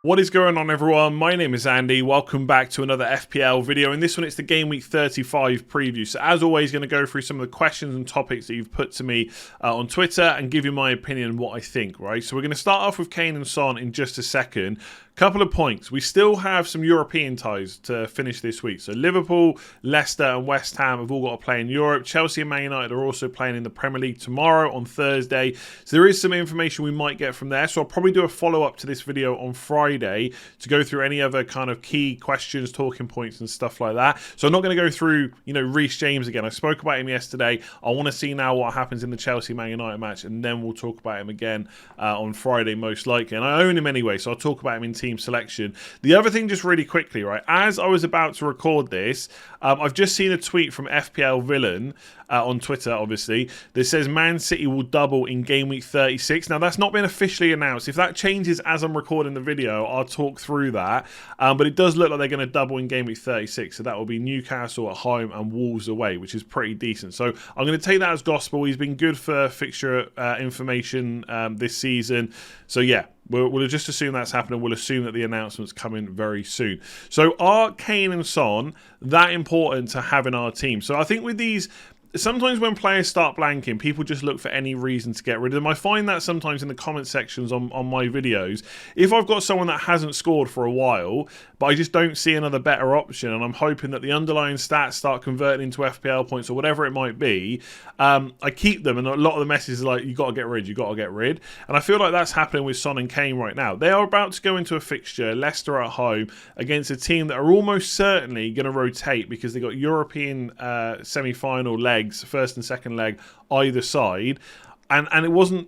What is going on, everyone? My name is Andy. Welcome back to another FPL video. In this one, it's the Game Week 35 preview. So as always, going to go through some of the questions and topics that you've put to me on Twitter and give you my opinion on what I think, right? So we're going to start off with Kane and Son in just a second. Couple of points. We still have some European ties to finish this week. So Liverpool, Leicester and West Ham have all got to play in Europe. Chelsea and Man United are also playing in the Premier League tomorrow on Thursday. So there is some information we might get from there. So I'll probably do a follow-up to this video on Friday to go through any other kind of key questions, talking points and stuff like that. So I'm not going to go through, Reece James again. I spoke about him yesterday. I want to see now what happens in the Chelsea-Man United match, and then we'll talk about him again on Friday most likely. And I own him anyway, so I'll talk about him in team selection. The other thing, just really quickly, right, as I was about to record this, I've just seen a tweet from FPL Villain on Twitter, obviously, that says Man City will double in Game Week 36. Now, that's not been officially announced. If that changes as I'm recording the video, I'll talk through that. But it does look like they're going to double in Game Week 36. So that will be Newcastle at home and Wolves away, which is pretty decent. So I'm going to take that as gospel. He's been good for fixture information this season. So yeah, we'll just assume that's happening. We'll assume that the announcement's coming very soon. So are Kane and Son that important to have in our team? So I think with these, sometimes when players start blanking, people just look for any reason to get rid of them. I find that sometimes in the comment sections on my videos. If I've got someone that hasn't scored for a while, but I just don't see another better option, and I'm hoping that the underlying stats start converting into FPL points or whatever it might be, I keep them, and a lot of the messages are like, you got to get rid, you got to get rid. And I feel like that's happening with Son and Kane right now. They are about to go into a fixture, Leicester at home, against a team that are almost certainly going to rotate because they got European semi-final legs, first and second leg either side, and it wasn't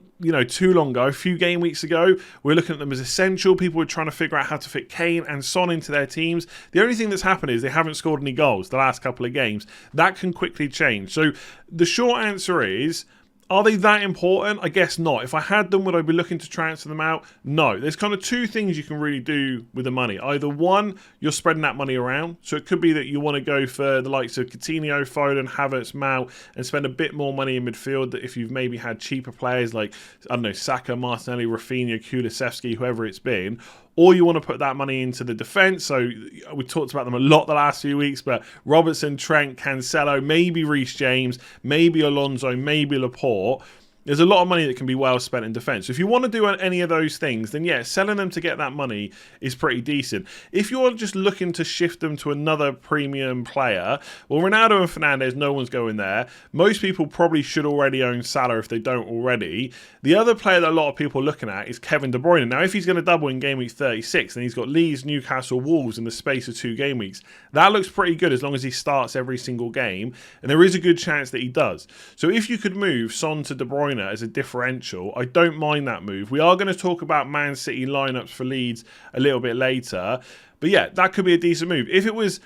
too long ago, a few game weeks ago, we were looking at them as essential. People were trying to figure out how to fit Kane and Son into their teams. The only thing that's happened is they haven't scored any goals the last couple of games. That can quickly change. So the short answer is, are they that important? I guess not. If I had them, would I be looking to transfer them out? No. There's kind of two things you can really do with the money. Either one, you're spreading that money around. So it could be that you want to go for the likes of Coutinho, Foden, Havertz, Mount, and spend a bit more money in midfield if you've maybe had cheaper players like, I don't know, Saka, Martinelli, Rafinha, Kulusevski, whoever it's been. Or you want to put that money into the defence. So we talked about them a lot the last few weeks, but Robertson, Trent, Cancelo, maybe Reece James, maybe Alonso, maybe Laporte. There's a lot of money that can be well spent in defence. So if you want to do any of those things, then yeah, selling them to get that money is pretty decent. If you're just looking to shift them to another premium player, well, Ronaldo and Fernandes, no one's going there. Most people probably should already own Salah if they don't already. The other player that a lot of people are looking at is Kevin De Bruyne. Now, if he's going to double in Game Week 36, and he's got Leeds, Newcastle, Wolves in the space of 2 game weeks, that looks pretty good as long as he starts every single game, and there is a good chance that he does. So if you could move Son to De Bruyne as a differential, I don't mind that move. We are going to talk about Man City lineups for Leeds a little bit later, but yeah, that could be a decent move. If it was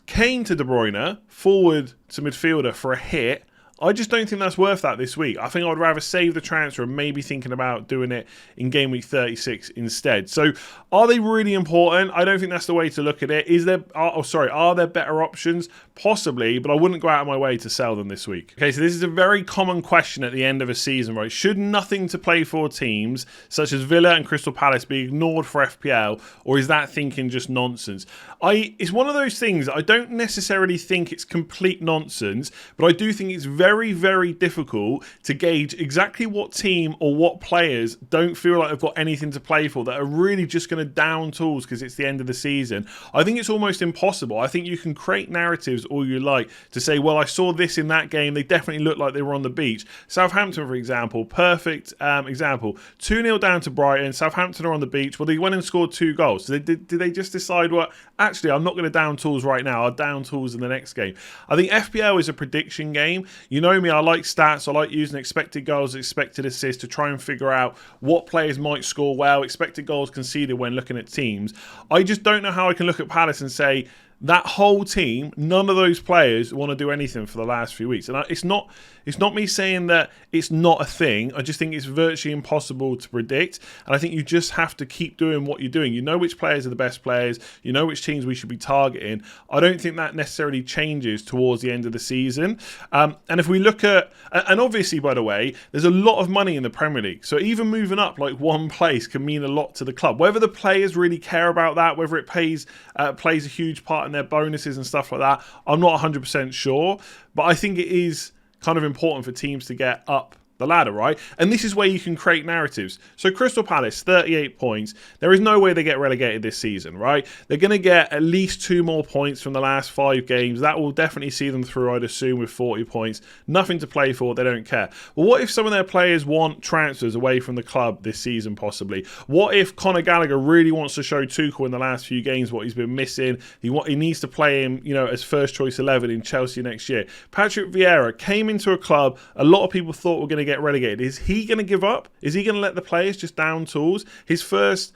Kane to De Bruyne, forward to midfielder for a hit, I just don't think that's worth that this week. I think I would rather save the transfer and maybe thinking about doing it in Game Week 36 instead. So are they really important? I don't think that's the way to look at it. Are there better options? Possibly, but I wouldn't go out of my way to sell them this week. Okay, so this is a very common question at the end of a season, right? Should nothing to play for teams, such as Villa and Crystal Palace, be ignored for FPL, or is that thinking just nonsense? It's one of those things that I don't necessarily think it's complete nonsense, but I do think it's very, very difficult to gauge exactly what team or what players don't feel like they've got anything to play for, that are really just going to down tools because it's the end of the season. I think it's almost impossible. I think you can create narratives all you like to say, well, I saw this in that game. They definitely looked like they were on the beach. Southampton, for example, perfect example. 2-0 down to Brighton. Southampton are on the beach. Well, they went and scored 2 goals. So did they just decide, well, actually, I'm not going to down tools right now. I'll down tools in the next game. I think FPL is a prediction game. You know me, I like stats. I like using expected goals, expected assists to try and figure out what players might score well, expected goals conceded when looking at teams. I just don't know how I can look at Palace and say, that whole team, none of those players want to do anything for the last few weeks. And it's not It's not me saying that it's not a thing. I just think it's virtually impossible to predict. And I think you just have to keep doing what you're doing. You know which players are the best players. You know which teams we should be targeting. I don't think that necessarily changes towards the end of the season. And if we look at, and obviously, by the way, there's a lot of money in the Premier League. So even moving up like one place can mean a lot to the club. Whether the players really care about that, whether it plays a huge part in their bonuses and stuff like that, I'm not 100% sure. But I think it is kind of important for teams to get up the ladder, right? And this is where you can create narratives. So Crystal Palace, 38 points. There is no way they get relegated this season, right? They're going to get at least 2 more points from the last 5 games. That will definitely see them through, I'd assume, with 40 points. Nothing to play for. They don't care. Well, what if some of their players want transfers away from the club this season, possibly? What if Conor Gallagher really wants to show Tuchel in the last few games what he's been missing? He needs to play him, as first choice 11 in Chelsea next year. Patrick Vieira came into a club a lot of people thought were going to get relegated. Is he going to give up? Is he going to let the players just down tools? His first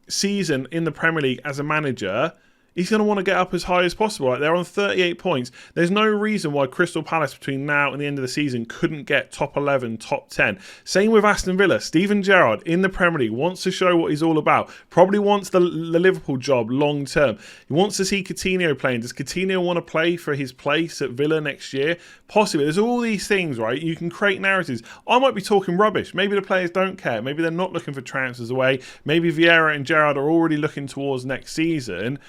season in the Premier League as a manager, he's going to want to get up as high as possible. Right? They're on 38 points. There's no reason why Crystal Palace between now and the end of the season couldn't get top 11, top 10. Same with Aston Villa. Steven Gerrard in the Premier League wants to show what he's all about. Probably wants the Liverpool job long term. He wants to see Coutinho playing. Does Coutinho want to play for his place at Villa next year? Possibly. There's all these things, right? You can create narratives. I might be talking rubbish. Maybe the players don't care. Maybe they're not looking for transfers away. Maybe Vieira and Gerrard are already looking towards next season.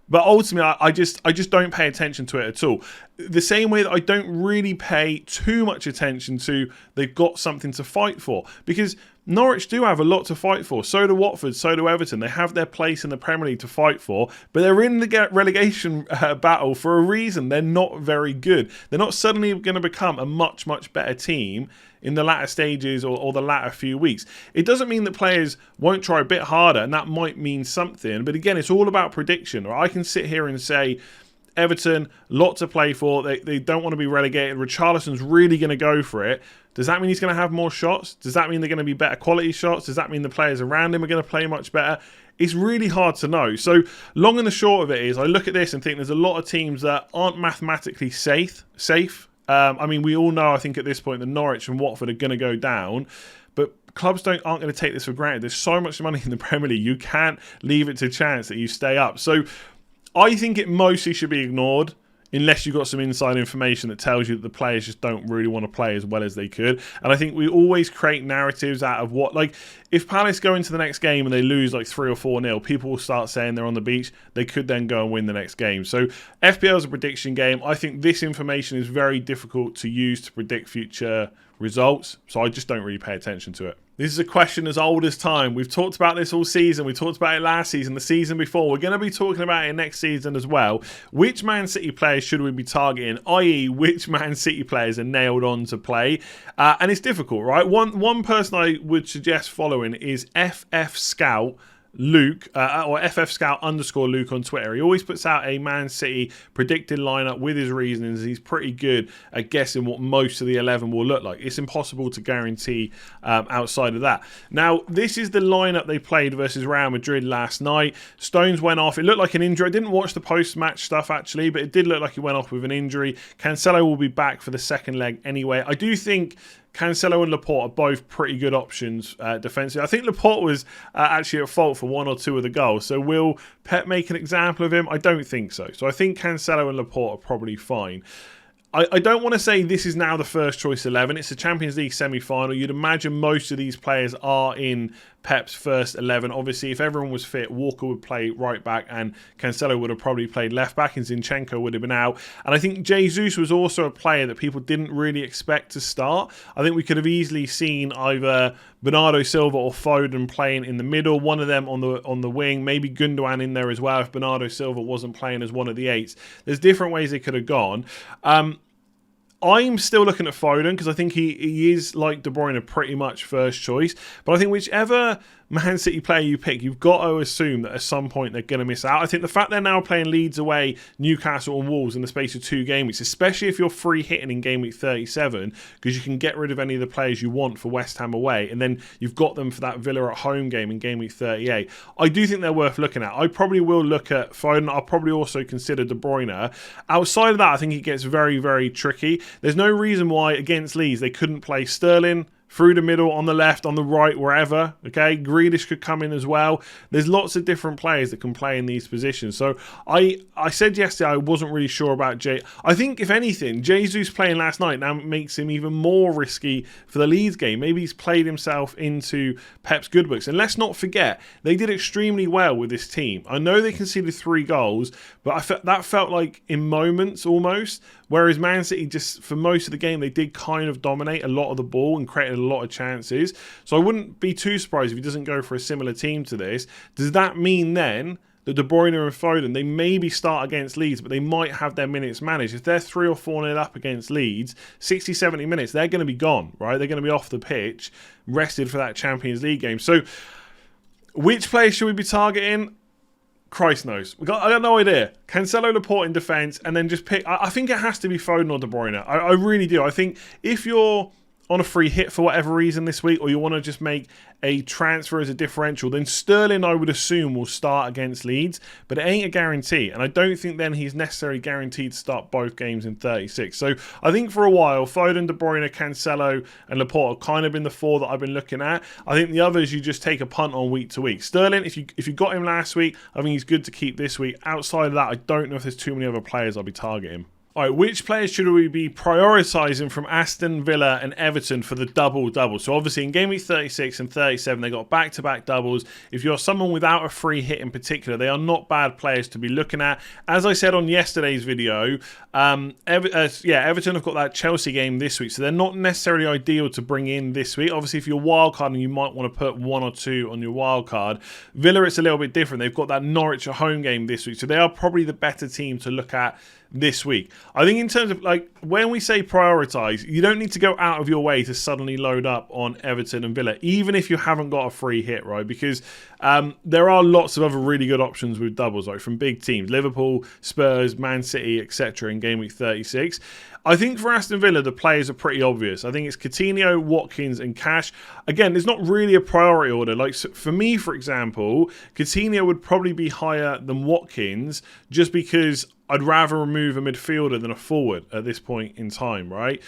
But ultimately, I just don't pay attention to it at all. The same way that I don't really pay too much attention to they've got something to fight for. Because Norwich do have a lot to fight for. So do Watford, so do Everton. They have their place in the Premier League to fight for. But they're in the relegation battle for a reason. They're not very good. They're not suddenly going to become a much, much better team in the latter stages or the latter few weeks. It doesn't mean that players won't try a bit harder, and that might mean something. But again, it's all about prediction. Or I can sit here and say, Everton, lot to play for. They don't want to be relegated. Richarlison's really going to go for it. Does that mean he's going to have more shots? Does that mean they're going to be better quality shots? Does that mean the players around him are going to play much better? It's really hard to know. So long and the short of it is, I look at this and think there's a lot of teams that aren't mathematically safe. We all know, I think, at this point that Norwich and Watford are going to go down. But clubs aren't going to take this for granted. There's so much money in the Premier League. You can't leave it to chance that you stay up. So I think it mostly should be ignored unless you've got some inside information that tells you that the players just don't really want to play as well as they could. And I think we always create narratives out of what, like, if Palace go into the next game and they lose like 3 or 4-0, people will start saying they're on the beach. They could then go and win the next game. So FPL is a prediction game. I think this information is very difficult to use to predict future results. So I just don't really pay attention to it. This is a question as old as time. We've talked about this all season. We talked about it last season, the season before. We're going to be talking about it next season as well. Which Man City players should we be targeting? I.e., which Man City players are nailed on to play? And it's difficult, right? One person I would suggest following is FF Scout Luke, or FF Scout _ Luke on Twitter. He always puts out a Man City predicted lineup with his reasonings. He's pretty good at guessing what most of the 11 will look like. It's impossible to guarantee outside of that. Now, this is the lineup they played versus Real Madrid last night. Stones went off. It looked like an injury. I didn't watch the post-match stuff, actually, but it did look like he went off with an injury. Cancelo will be back for the second leg anyway. I do think Cancelo and Laporte are both pretty good options defensively. I think Laporte was actually at fault for 1 or 2 of the goals. So will Pep make an example of him? I don't think so. So I think Cancelo and Laporte are probably fine. I don't want to say this is now the first choice 11. It's a Champions League semi-final. You'd imagine most of these players are in Pep's first 11. Obviously, if everyone was fit, Walker would play right back and Cancelo would have probably played left back and Zinchenko would have been out. And I think Jesus was also a player that people didn't really expect to start. I think we could have easily seen either Bernardo Silva or Foden playing in the middle, one of them on the wing, maybe Gundogan in there as well if Bernardo Silva wasn't playing as one of the 8s. There's different ways they could have gone. I'm still looking at Foden because I think he is, like De Bruyne, pretty much first choice. But I think whichever Man City player you pick, you've got to assume that at some point they're going to miss out. I think the fact they're now playing Leeds away, Newcastle and Wolves in the space of 2 game weeks, especially if you're free hitting in game week 37, because you can get rid of any of the players you want for West Ham away, and then you've got them for that Villa at home game in game week 38. I do think they're worth looking at. I probably will look at Foden. I'll probably also consider De Bruyne. Outside of that, I think it gets very, very tricky. There's no reason why against Leeds they couldn't play Sterling through the middle, on the left, on the right, wherever. Okay, Grealish could come in as well. There's lots of different players that can play in these positions. So I said yesterday I wasn't really sure about Jay. I think if anything, Jesus playing last night now makes him even more risky for the Leeds game. Maybe he's played himself into Pep's good books. And let's not forget, they did extremely well with this team. I know they conceded 3 goals, but that felt like in moments almost. Whereas Man City, just for most of the game, they did kind of dominate a lot of the ball and created a lot of chances. So I wouldn't be too surprised if he doesn't go for a similar team to this. Does that mean then that De Bruyne and Foden, they maybe start against Leeds, but they might have their minutes managed? If they're 3 or 4-0 up against Leeds, 60, 70 minutes, they're going to be gone, right? They're going to be off the pitch, rested for that Champions League game. So which players should we be targeting? Christ knows. I got no idea. Cancelo, Laporte in defence, and then just pick. I think it has to be Foden or De Bruyne. I really do. I think if you're on a free hit for whatever reason this week, or you want to just make a transfer as a differential, then Sterling, I would assume, will start against Leeds, but it ain't a guarantee, and I don't think then he's necessarily guaranteed to start both games in 36. So I think for a while, Foden, De Bruyne, Cancelo, and Laporte have kind of been the 4 that I've been looking at. I think the others you just take a punt on week to week. Sterling, if you got him last week, I think he's good to keep this week. Outside of that, I don't know if there's too many other players I'll be targeting. All right, which players should we be prioritising from Aston Villa and Everton for the double-double? So obviously in game week 36 and 37, they got back-to-back doubles. If you're someone without a free hit in particular, they are not bad players to be looking at. As I said on yesterday's video, Everton have got that Chelsea game this week, so they're not necessarily ideal to bring in this week. Obviously, if you're wildcarding, you might want to put 1 or 2 on your wildcard. Villa, it's a little bit different. They've got that Norwich at home game this week, so they are probably the better team to look at this week. I think in terms of, like, when we say prioritise, you don't need to go out of your way to suddenly load up on Everton and Villa, even if you haven't got a free hit, right? Because there are lots of other really good options with doubles, like from big teams, Liverpool, Spurs, Man City, etc. in game week 36. I think for Aston Villa, the players are pretty obvious. I think it's Coutinho, Watkins, and Cash. Again, it's not really a priority order. Like, for me, for example, Coutinho would probably be higher than Watkins just because I'd rather remove a midfielder than a forward at this point in time, right?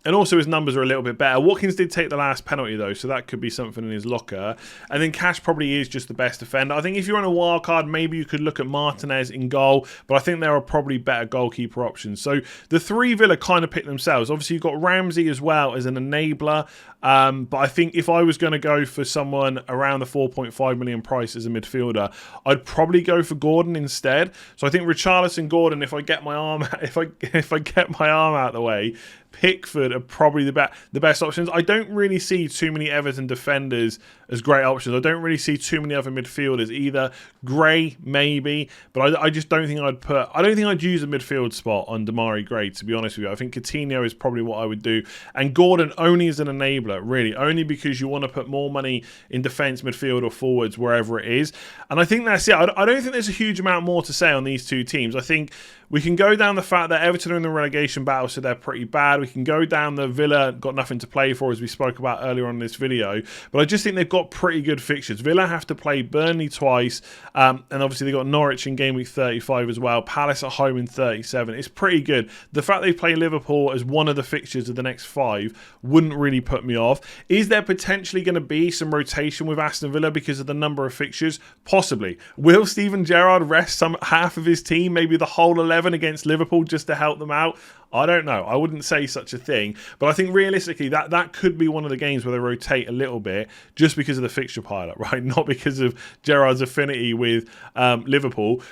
And also his numbers are a little bit better. Watkins did take the last penalty though, so that could be something in his locker. And then Cash probably is just the best defender. I think if you're on a wild card, maybe you could look at Martinez in goal, but I think there are probably better goalkeeper options. So the 3 Villa kind of pick themselves. Obviously you've got Ramsey as well as an enabler. But I think if I was going to go for someone around the 4.5 million price as a midfielder, I'd probably go for Gordon instead. So I think Richarlison, Gordon, if I get my arm out of the way, Pickford are probably the best options. I don't really see too many Everton defenders as great options. I don't really see too many other midfielders either. Gray, maybe, but I just don't think I'd use a midfield spot on Damari Gray, to be honest with you. I think Coutinho is probably what I would do. And Gordon only as an enabler, really, only because you want to put more money in defence, midfield, or forwards, wherever it is. And I think that's it. I don't think there's a huge amount more to say on these 2 teams. I think we can go down the fact that Everton are in the relegation battle, so they're pretty bad. We can go down the Villa, got nothing to play for, as we spoke about earlier on in this video. But I just think they've got pretty good fixtures. Villa have to play Burnley twice, and obviously they've got Norwich in game week 35 as well. Palace at home in 37. It's pretty good. The fact they play Liverpool as one of the fixtures of the next 5 wouldn't really put me off. Is there potentially going to be some rotation with Aston Villa because of the number of fixtures? Possibly. Will Steven Gerrard rest half of his team, maybe the whole 11 against Liverpool, just to help them out? I don't know. I wouldn't say such a thing. But I think realistically that could be one of the games where they rotate a little bit just because of the fixture pilot, right? Not because of Gerrard's affinity with Liverpool.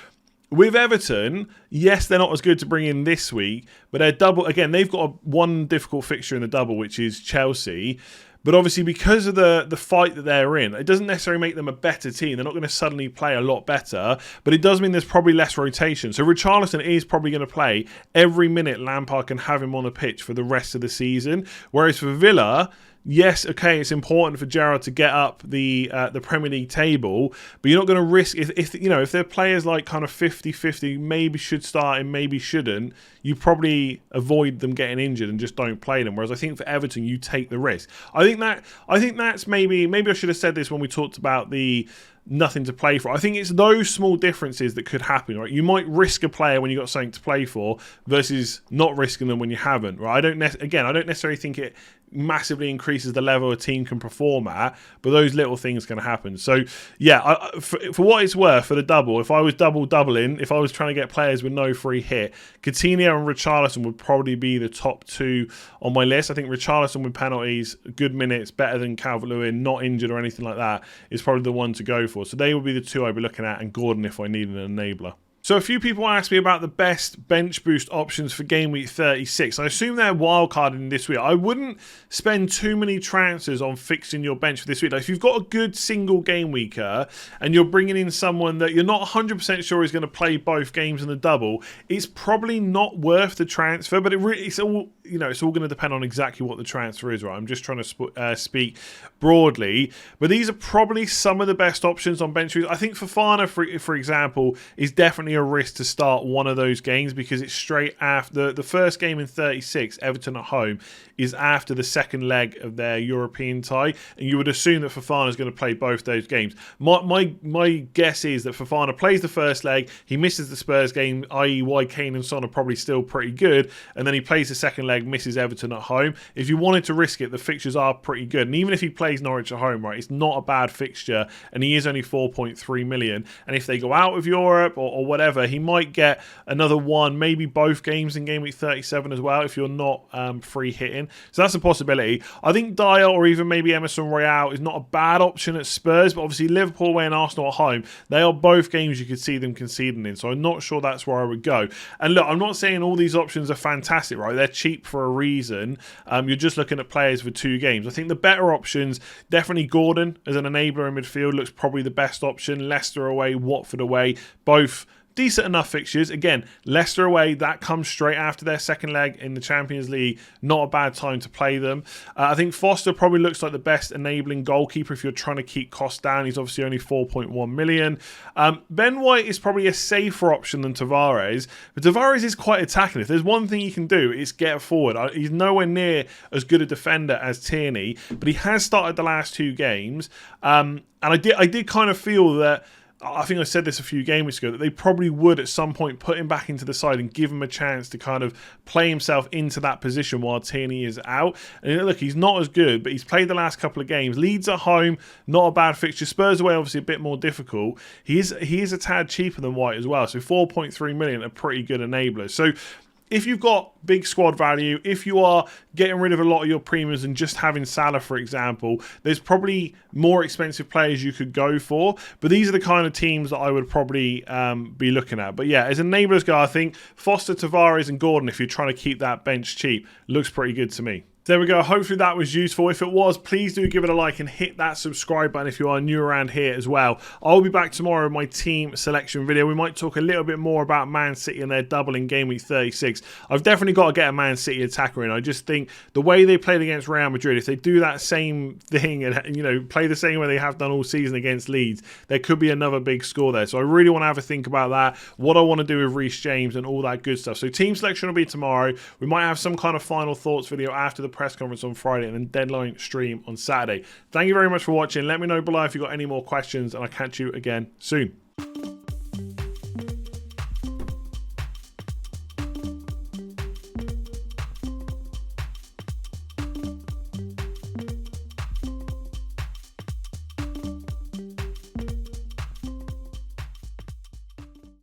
With Everton, yes, they're not as good to bring in this week, but they're double. Again, they've got one difficult fixture in the double, which is Chelsea. But obviously, because of the fight that they're in, it doesn't necessarily make them a better team. They're not going to suddenly play a lot better, but it does mean there's probably less rotation. So Richarlison is probably going to play every minute Lampard can have him on the pitch for the rest of the season. Whereas for Villa, yes, okay, it's important for Gerrard to get up the Premier League table, but you're not going to risk if you know, if they're players like kind of 50-50, maybe should start and maybe shouldn't, you probably avoid them getting injured and just don't play them. Whereas I think for Everton, you take the risk. I think that's maybe I should have said this when we talked about the nothing to play for. I think it's those small differences that could happen, right? You might risk a player when you've got something to play for versus not risking them when you haven't, right? I don't necessarily think it massively increases the level a team can perform at, but those little things can happen. So yeah, for what it's worth, for the double, if I was doubling, if I was trying to get players with no free hit, Coutinho and Richarlison would probably be the top two on my list. I think Richarlison with penalties, good minutes, better than Calvert-Lewin, not injured or anything like that, is probably the one to go for. So they would be the two I'd be looking at, and Gordon if I needed an enabler. So a few people asked me about the best bench boost options for Game Week 36. I assume they're wildcarding this week. I wouldn't spend too many transfers on fixing your bench for this week. Like if you've got a good single game weeker and you're bringing in someone that you're not 100% sure is going to play both games in the double, it's probably not worth the transfer. But it's all, you know, it's all going to depend on exactly what the transfer is, right? I'm just trying to speak broadly, but these are probably some of the best options on bench boost. I think Fofana, for example, is definitely a risk to start one of those games because it's straight after the first game in 36, Everton at home, is after the second leg of their European tie, and you would assume that Fofana is going to play both those games. My guess is that Fofana plays the first leg, he misses the Spurs game, i.e. why Kane and Son are probably still pretty good, and then he plays the second leg, misses Everton at home. If you wanted to risk it, the fixtures are pretty good, and even if he plays Norwich at home, right, it's not a bad fixture, and he is only 4.3 million, and if they go out of Europe or whatever, he might get another one, maybe both games in Game Week 37 as well if you're not free hitting. So that's a possibility. I think Dyer or even maybe Emerson Royale is not a bad option at Spurs, but obviously Liverpool away and Arsenal at home, they are both games you could see them conceding in, so I'm not sure that's where I would go. And look, I'm not saying all these options are fantastic, right? They're cheap for a reason. You're just looking at players for 2 games. I think the better options, definitely Gordon as an enabler in midfield looks probably the best option. Leicester away, Watford away, both decent enough fixtures. Again, Leicester away, that comes straight after their second leg in the Champions League. Not a bad time to play them. I think Foster probably looks like the best enabling goalkeeper if you're trying to keep costs down. He's obviously only 4.1 million. Ben White is probably a safer option than Tavares, but Tavares is quite attacking. If there's one thing he can do, it's get forward. He's nowhere near as good a defender as Tierney, but he has started the last 2 games. And I did kind of feel that, I think I said this a few game weeks ago, that they probably would at some point put him back into the side and give him a chance to kind of play himself into that position while Tierney is out. And look, he's not as good, but he's played the last couple of games. Leeds at home, not a bad fixture. Spurs away, obviously a bit more difficult. He is a tad cheaper than White as well. So 4.3 million, a pretty good enabler. So if you've got big squad value, if you are getting rid of a lot of your premiums and just having Salah, for example, there's probably more expensive players you could go for. But these are the kind of teams that I would probably be looking at. But yeah, as enablers go, I think Foster, Tavares and Gordon, if you're trying to keep that bench cheap, looks pretty good to me. There we go. Hopefully that was useful. If it was, please do give it a like and hit that subscribe button if you are new around here as well. I'll be back tomorrow with my team selection video. We might talk a little bit more about Man City and their double in Game Week 36. I've definitely got to get a Man City attacker in. I just think the way they played against Real Madrid, if they do that same thing and, you know, play the same way they have done all season against Leeds, there could be another big score there. So I really want to have a think about that, what I want to do with Reece James and all that good stuff. So team selection will be tomorrow. We might have some kind of final thoughts video after the press conference on Friday and then deadline stream on Saturday. Thank you very much for watching. Let me know below if you've got any more questions and I'll catch you again soon.